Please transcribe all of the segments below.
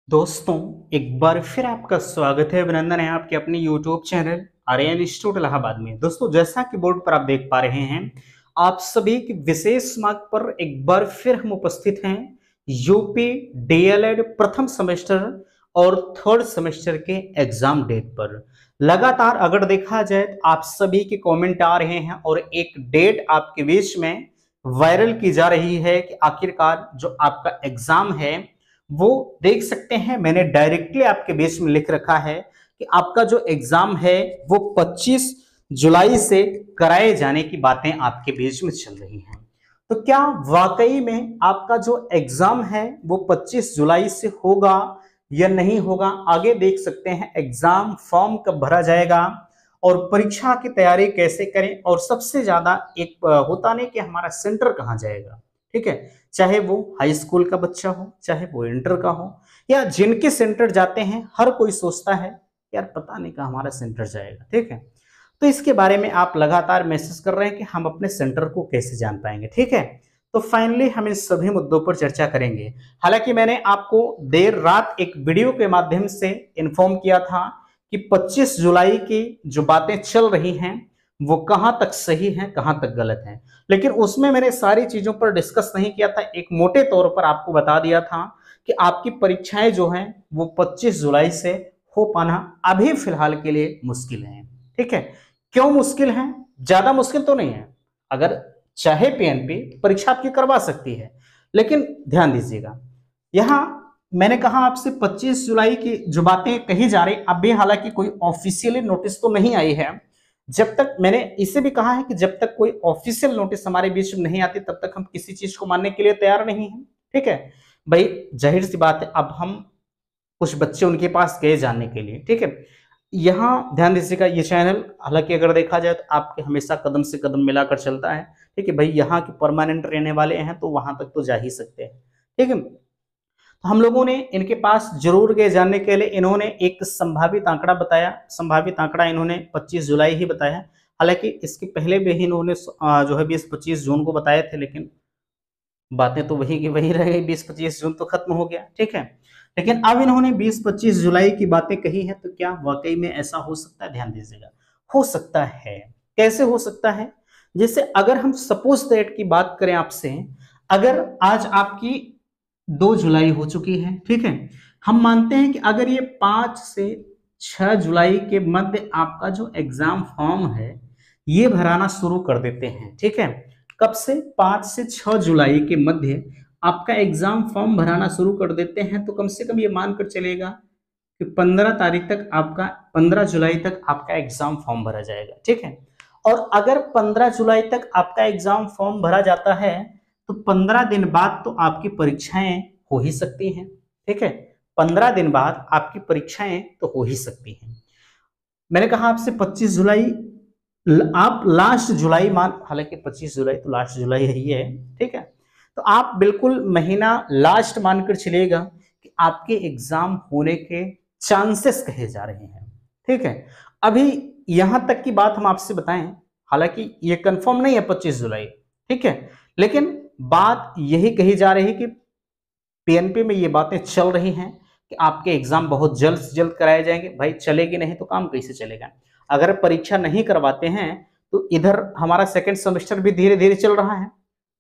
दोस्तों, एक बार फिर आपका स्वागत है, अभिनंदन है आपके अपने YouTube channel Aryan institute Allahabad में। दोस्तों, जैसा कि बोर्ड पर आप देख पा रहे हैं, आप सभी की विशेष मार्ग पर एक बार फिर हम उपस्थित हैं। यूपी डीएलएड प्रथम सेमेस्टर और थर्ड सेमेस्टर के एग्जाम डेट पर लगातार अगर देखा जाए तो आप सभी के कमेंट आ रहे हैं और एक डेट आपके बीच में वायरल की जा रही है कि आखिरकार जो आपका एग्जाम है वो देख सकते हैं। मैंने डायरेक्टली आपके बीच में लिख रखा है कि आपका जो एग्जाम है वो 25 जुलाई से कराए जाने की बातें आपके बीच में चल रही हैं। तो क्या वाकई में आपका जो एग्जाम है वो 25 जुलाई से होगा या नहीं होगा? आगे देख सकते हैं एग्जाम फॉर्म कब भरा जाएगा और परीक्षा की तैयारी कैसे करें, और सबसे ज्यादा एक होता नहीं कि हमारा सेंटर कहाँ जाएगा। ठीक है, चाहे वो हाई स्कूल का बच्चा हो, चाहे वो इंटर का हो, या जिनके सेंटर जाते हैं, हर कोई सोचता है यार पता नहीं कहाँ हमारा सेंटर जाएगा। ठीक है, तो इसके बारे में आप लगातार मैसेज कर रहे हैं कि हम अपने सेंटर को कैसे जान पाएंगे। ठीक है, तो फाइनली हम इन सभी मुद्दों पर चर्चा करेंगे। हालांकि मैंने आपको देर रात एक वीडियो के माध्यम से इन्फॉर्म किया था कि 25 जुलाई की जो बातें चल रही हैं वो कहां तक सही हैं, कहां तक गलत हैं, लेकिन उसमें मैंने सारी चीजों पर डिस्कस नहीं किया था। एक मोटे तौर पर आपको बता दिया था कि आपकी परीक्षाएं जो हैं वो 25 जुलाई से हो पाना अभी फिलहाल के लिए मुश्किल है। ठीक है, क्यों मुश्किल है? ज्यादा मुश्किल तो नहीं है। अगर चाहे पीएनपी परीक्षा आपकी करवा सकती है, लेकिन ध्यान दीजिएगा, यहां मैंने कहा आपसे 25 जुलाई की जो बातें कही जा रही, अभी हालांकि कोई ऑफिशियली नोटिस तो नहीं आई है। जब तक मैंने इसे भी कहा है कि जब तक कोई ऑफिशियल नोटिस हमारे बीच में नहीं आती तब तक हम किसी चीज को मानने के लिए तैयार नहीं हैं। ठीक है भाई, जाहिर सी बात है, अब हम कुछ बच्चे उनके पास गए जानने के लिए। ठीक है, यहाँ ध्यान दीजिएगा, ये चैनल हालांकि अगर देखा जाए तो आपके हमेशा कदम से कदम मिलाकर चलता है। ठीक है भाई, यहाँ के परमानेंट रहने वाले हैं तो वहां तक तो जा ही सकते हैं। ठीक है, तो हम लोगों ने इनके पास जरूर गए जानने के लिए। इन्होंने एक संभावित आंकड़ा बताया, संभावित आंकड़ा इन्होंने 25 जुलाई ही बताया। हालांकि इसके पहले भी इन्होंने जो है 20-25 जून को बताए थे, लेकिन बातें तो वही की वही रह गई। 20-25 जून तो खत्म हो गया। ठीक है, लेकिन अब इन्होंने 20-25 जुलाई की बातें कही है, तो क्या वाकई में ऐसा हो सकता है? ध्यान दीजिएगा, हो सकता है। कैसे हो सकता है? जैसे अगर हम सपोज दैट की बात करें आपसे, अगर आज आपकी 2 जुलाई हो चुकी है। ठीक है, हम मानते हैं कि अगर ये 5 से 6 जुलाई के मध्य आपका जो एग्जाम फॉर्म है ये भराना शुरू कर देते हैं। ठीक है, कब से? 5 से 6 जुलाई के मध्य आपका एग्जाम फॉर्म भराना शुरू कर देते हैं, तो कम से कम ये मानकर चलेगा कि 15 तारीख तक आपका 15 जुलाई तक आपका एग्जाम फॉर्म भरा जाएगा। ठीक है, और अगर 15 जुलाई तक आपका एग्जाम फॉर्म भरा जाता है तो 15 दिन बाद तो आपकी परीक्षाएं हो ही सकती हैं। ठीक है, 15 दिन बाद आपकी परीक्षाएं तो हो ही सकती हैं। मैंने कहा आपसे 25 जुलाई, आप लास्ट जुलाई मान, हालांकि 25 जुलाई तो लास्ट जुलाई ही है। ठीक है, तो आप बिल्कुल महीना लास्ट मानकर चलिएगा कि आपके एग्जाम होने के चांसेस कहे जा रहे हैं। ठीक है, अभी यहां तक की बात हम आपसे बताएं, हालांकि ये कंफर्म नहीं है 25 जुलाई। ठीक है, लेकिन बात यही कही जा रही कि पीएनपी में ये बातें चल रही हैं कि आपके एग्जाम बहुत जल्द से जल्द कराए जाएंगे। भाई चलेगी नहीं तो काम कैसे चलेगा? अगर परीक्षा नहीं करवाते हैं तो इधर हमारा सेकंड सेमेस्टर भी धीरे धीरे चल रहा है।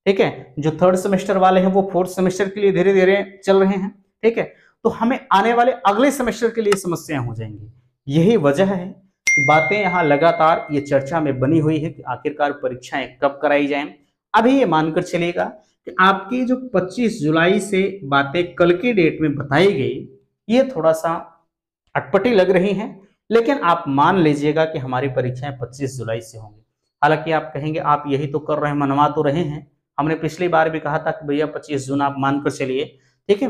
ठीक है, जो थर्ड सेमेस्टर वाले हैं वो फोर्थ सेमेस्टर के लिए धीरे धीरे चल रहे हैं। ठीक है, तो हमें आने वाले अगले सेमेस्टर के लिए समस्याएं हो जाएंगी। यही वजह है कि बातें यहाँ लगातार ये चर्चा में बनी हुई है कि आखिरकार परीक्षाएं कब कराई जाएं। अभी ये मानकर चलेगा कि आपकी जो 25 जुलाई से बातें कल की डेट में बताई गई ये थोड़ा सा अटपटी लग रही हैं, लेकिन आप मान लीजिएगा कि हमारी परीक्षाएं 25 जुलाई से होंगी। हालांकि आप कहेंगे आप यही तो कर रहे हैं, मनवा तो रहे हैं। हमने पिछली बार भी कहा था कि भैया 25 जून आप मानकर चलिए। ठीक है,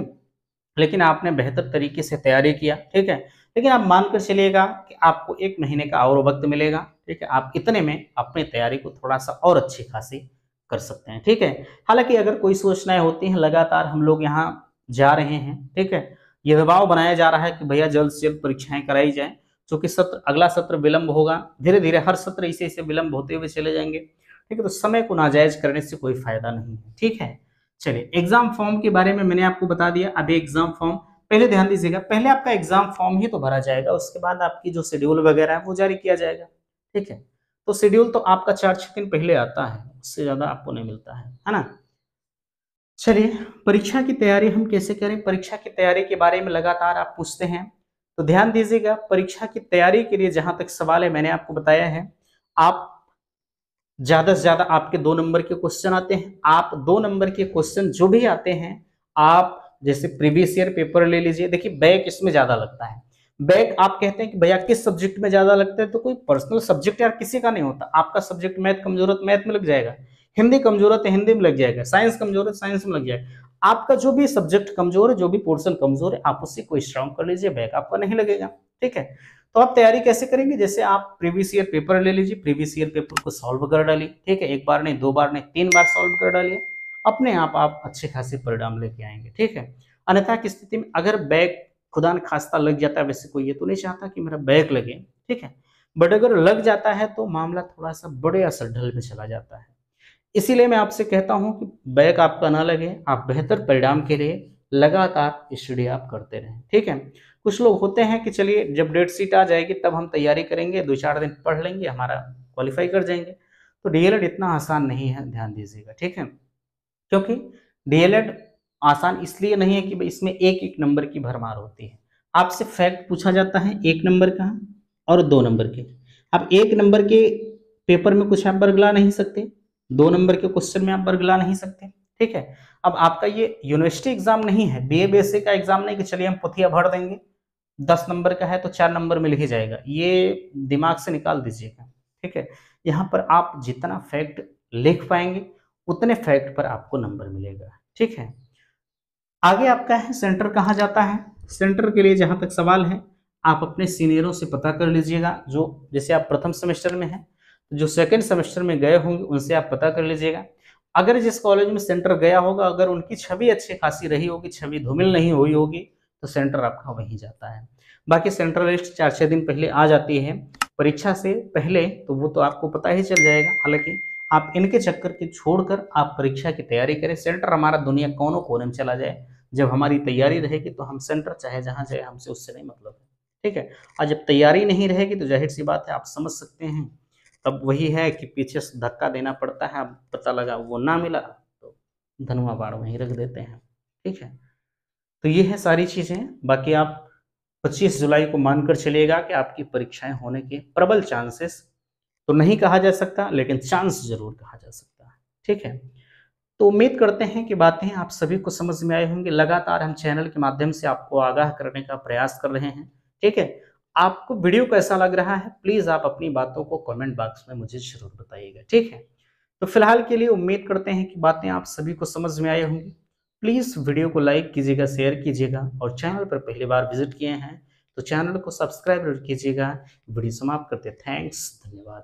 लेकिन आपने बेहतर तरीके से तैयारी किया। ठीक है, लेकिन आप मानकर चलिएगा कि आपको 1 महीने का और वक्त मिलेगा। ठीक है, आप इतने में अपनी तैयारी को थोड़ा सा और अच्छी खासी कर सकते हैं। ठीक है, हालांकि अगर कोई सूचनाएं होती हैं, लगातार हम लोग यहाँ जा रहे हैं। ठीक है, ये दबाव बनाया जा रहा है कि भैया जल्द से जल्द परीक्षाएं कराई जाएं, क्योंकि सत्र अगला सत्र विलंब होगा। धीरे धीरे हर सत्र इसे इसे विलंब होते हुए चले जाएंगे। ठीक है, तो समय को नाजायज करने से कोई फायदा नहीं है। ठीक है, चलिए एग्जाम फॉर्म के बारे में मैंने आपको बता दिया। अभी एग्जाम फॉर्म पहले ध्यान दीजिएगा, पहले आपका एग्जाम फॉर्म ही तो भरा जाएगा, उसके बाद आपकी जो शेड्यूल वगैरह है वो जारी किया जाएगा। ठीक है, तो शेड्यूल तो आपका 4-6 दिन पहले आता है, उससे ज्यादा आपको नहीं मिलता है ना। चलिए, परीक्षा की तैयारी हम कैसे करें, परीक्षा की तैयारी के बारे में लगातार आप पूछते हैं, तो ध्यान दीजिएगा, परीक्षा की तैयारी के लिए जहां तक सवाल है मैंने आपको बताया है, आप ज्यादा से ज्यादा आपके 2 नंबर के क्वेश्चन आते हैं, आप 2 नंबर के क्वेश्चन जो भी आते हैं, आप जैसे प्रीवियस ईयर पेपर ले लीजिए, देखिए बैक इसमें ज्यादा लगता है। बैक आप कहते हैं कि भैया किस सब्जेक्ट में ज्यादा लगता है, तो कोई पर्सनल सब्जेक्ट यार किसी का नहीं होता। आपका सब्जेक्ट मैथ कमजोर है तो मैथ में लग जाएगा, हिंदी कमजोर है तो हिंदी में लग जाएगा, साइंस कमजोर है तो साइंस में लग जाएगा। आपका जो भी सब्जेक्ट कमजोर है, जो भी पोर्शन कमजोर है, आप उससे कोई स्ट्रांग कर लीजिए, बैक आपका नहीं लगेगा। ठीक है, तो आप तैयारी कैसे करेंगे, जैसे आप प्रीवियस ईयर पेपर ले लीजिए, प्रीवियस ईयर पेपर को सॉल्व कर डालिए। ठीक है, एक बार नहीं, 2 बार नहीं, 3 बार सॉल्व कर डालिए, अपने आप अच्छे खासे परिणाम लेके आएंगे। ठीक है, अन्यथा की स्थिति में अगर बैक खुदा न खास्ता लग जाता है, वैसे कोई ये तो नहीं चाहता कि मेरा बैक लगे, ठीक है, बट अगर लग जाता है तो मामला थोड़ा सा बड़े असर ढल में चला जाता है। इसीलिए मैं आपसे कहता हूं कि बैक आपका ना लगे, आप बेहतर परिणाम के लिए लगातार स्टडी आप करते रहें। ठीक है, कुछ लोग होते हैं कि चलिए जब डेट शीट आ जाएगी तब हम तैयारी करेंगे, 2-4 दिन पढ़ लेंगे, हमारा क्वालिफाई कर जाएंगे, तो डीएलएड इतना आसान नहीं है, ध्यान दीजिएगा। ठीक है, क्योंकि डीएलएड आसान इसलिए नहीं है कि भाई इसमें एक एक नंबर की भरमार होती है। आपसे फैक्ट पूछा जाता है 1 नंबर का और 2 नंबर के। अब 1 नंबर के पेपर में कुछ आप बरगला नहीं सकते, 2 नंबर के क्वेश्चन में आप बरगला नहीं सकते। ठीक है, अब आपका ये यूनिवर्सिटी एग्जाम नहीं है, बीए बीएससी का एग्जाम नहीं कि चलिए हम पुथिया भर देंगे, 10 नंबर का है तो 4 नंबर मिल ही जाएगा, ये दिमाग से निकाल दीजिएगा। ठीक है, यहाँ पर आप जितना फैक्ट लिख पाएंगे उतने फैक्ट पर आपको नंबर मिलेगा। ठीक है, आगे आपका है सेंटर कहाँ जाता है, सेंटर के लिए जहां तक सवाल है, आप अपने सीनियरों से पता कर लीजिएगा, जो जैसे आप प्रथम सेमेस्टर में हैं, जो सेकंड सेमेस्टर में गए होंगे उनसे आप पता कर लीजिएगा। अगर जिस कॉलेज में सेंटर गया होगा, अगर उनकी छवि अच्छी खासी रही होगी, छवि धूमिल नहीं हुई होगी, तो सेंटर आपका वहीं जाता है। बाकी सेंट्रल लिस्ट 4-6 दिन पहले आ जाती है परीक्षा से पहले, तो वो तो आपको पता ही चल जाएगा। हालांकि आप इनके चक्कर के छोड़कर आप परीक्षा की तैयारी करें, सेंटर हमारा दुनिया कोनों कोने में चला जाए, जब हमारी तैयारी रहेगी तो हम सेंटर चाहे जहां जाए, हमसे उससे नहीं मतलब है। ठीक है, और जब तैयारी नहीं रहेगी तो जाहिर सी बात है, आप समझ सकते हैं, तब वही है कि पीछे से धक्का देना पड़ता है। अब पता लगा वो ना मिला तो धनुआ बाण वहीं रख देते हैं। ठीक है, तो ये है सारी चीजें। बाकी आप 25 जुलाई को मानकर चलिएगा कि आपकी परीक्षाएं होने के प्रबल चांसेस तो नहीं कहा जा सकता, लेकिन चांस जरूर कहा जा सकता है। ठीक है, तो उम्मीद करते हैं कि बातें आप सभी को समझ में आई होंगी। लगातार हम चैनल के माध्यम से आपको आगाह करने का प्रयास कर रहे हैं। ठीक है, आपको वीडियो कैसा लग रहा है, प्लीज आप अपनी बातों को कमेंट बॉक्स में मुझे जरूर बताइएगा। ठीक है, तो फिलहाल के लिए उम्मीद करते हैं कि बातें आप सभी को समझ में आई होंगी। प्लीज वीडियो को लाइक कीजिएगा, शेयर कीजिएगा, और चैनल पर पहली बार विजिट किए हैं तो चैनल को सब्सक्राइब कीजिएगा। वीडियो समाप्त करते, थैंक्स, धन्यवाद।